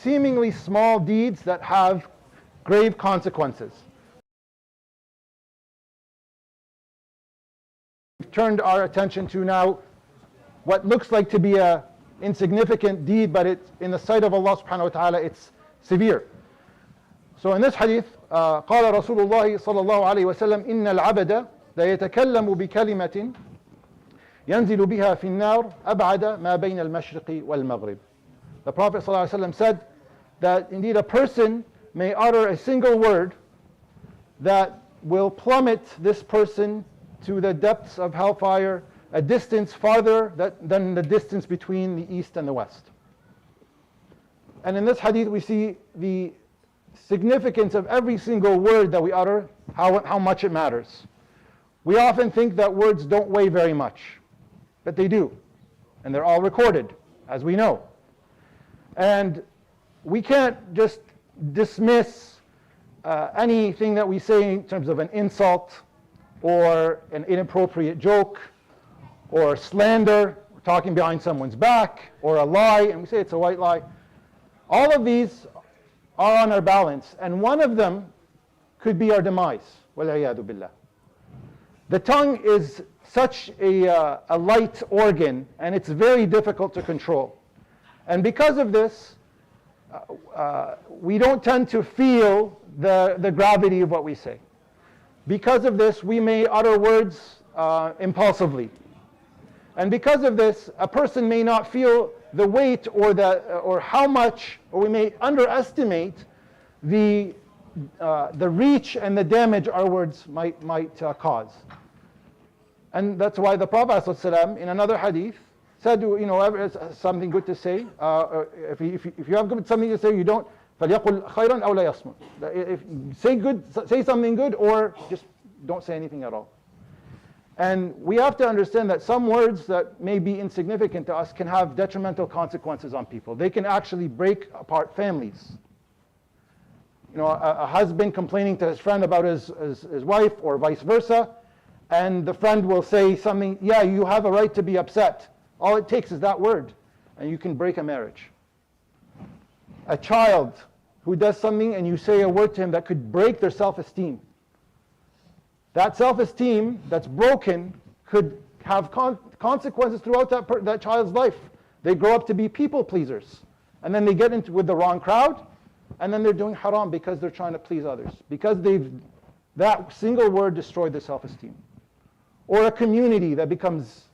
seemingly small deeds that have grave consequences. We've turned our attention to now what looks like to be a insignificant deed, but it's in the sight of Allah subhanahu wa ta'ala, it's severe. So in this hadith, قال رسول الله صلى الله عليه وسلم إن العبد لا يتكلم بكلمة ينزل بها في النار أبعد ما بين المشرق والمغرب. The Prophet ﷺ said that indeed a person may utter a single word that will plummet this person to the depths of hellfire, a distance farther than the distance between the east and the west. And in this hadith we see the significance of every single word that we utter, how much it matters. We often think that words don't weigh very much, but they do. And they're all recorded, as we know. And we can't just dismiss anything that we say in terms of an insult or an inappropriate joke or slander, or talking behind someone's back, or a lie, and we say it's a white lie. All of these are on our balance, and one of them could be our demise. وَالْعِيَاذُ بِاللَّهِ. The tongue is such a light organ, and it's very difficult to control. And because of this, we don't tend to feel the gravity of what we say. Because of this, we may utter words impulsively. And because of this, a person may not feel the weight or how much, or we may underestimate the reach and the damage our words might cause. And that's why the Prophet ﷺ, in another hadith, said, something good to say. If you have something to say, you don't. فَلْيَقُلْ خَيْرًا أَوْ لَا يَصْمُتْ. If say something good, or just don't say anything at all. And we have to understand that some words that may be insignificant to us can have detrimental consequences on people. They can actually break apart families. A husband complaining to his friend about his wife, or vice versa, and the friend will say something, yeah, you have a right to be upset. All it takes is that word, and you can break a marriage. A child who does something and you say a word to him that could break their self-esteem. That self-esteem that's broken could have consequences throughout that child's life. They grow up to be people pleasers. And then they get into with the wrong crowd, and then they're doing haram because they're trying to please others. Because that single word destroyed their self-esteem. Or a community that becomes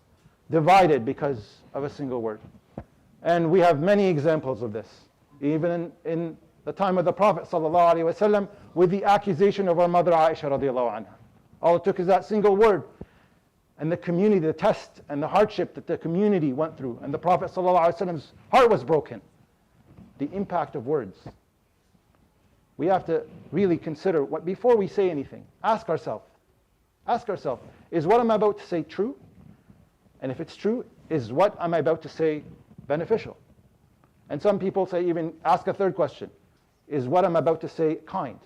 divided because of a single word. And we have many examples of this. Even in the time of the Prophet ﷺ, with the accusation of our mother Isha radiallahu anha. All it took is that single word. And the community, the test and the hardship that the community went through. And the Prophet ﷺ's heart was broken. The impact of words. We have to really consider, before we say anything, ask ourselves, is what I'm about to say true? And if it's true, is what I'm about to say beneficial? And some people say, even ask a third question, is what I'm about to say kind?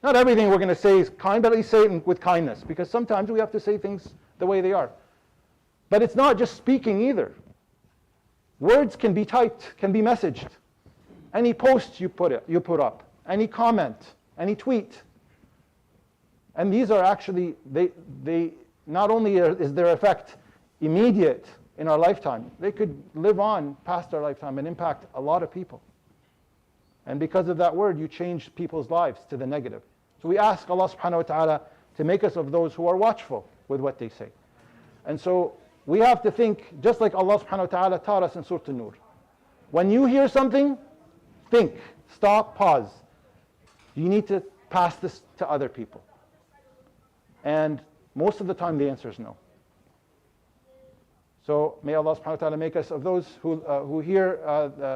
Not everything we're going to say is kind, but at least say it with kindness, because sometimes we have to say things the way they are. But it's not just speaking either. Words can be typed, can be messaged. Any post you put up, any comment, any tweet. And these are actually, they not only is their effect immediate in our lifetime, they could live on past our lifetime and impact a lot of people. And because of that word, you change people's lives to the negative. So we ask Allah subhanahu wa ta'ala to make us of those who are watchful with what they say. And so we have to think, just like Allah subhanahu wa ta'ala taught us in Surah An-Nur. When you hear something, think, stop, pause. You need to pass this to other people. And most of the time the answer is no. So may Allah subhanahu wa ta'ala make us of those who hear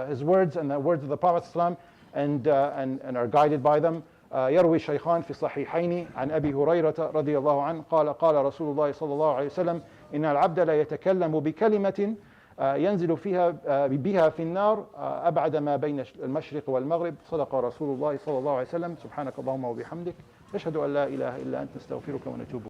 His words and the words of the Prophet ﷺ and are guided by them. يروي الشيخان في الصحيحين عن أبي هريرة رضي الله عنه قال رسول الله صلى الله عليه وسلم إن العبد لا يتكلم بكلمة ينزل بها في النار أبعد ما بين المشرق والمغرب صدق رسول الله صلى الله عليه وسلم سبحانك اللهم وبحمدك نشهد أن لا إله إلا أنت نستغفرك ونتوب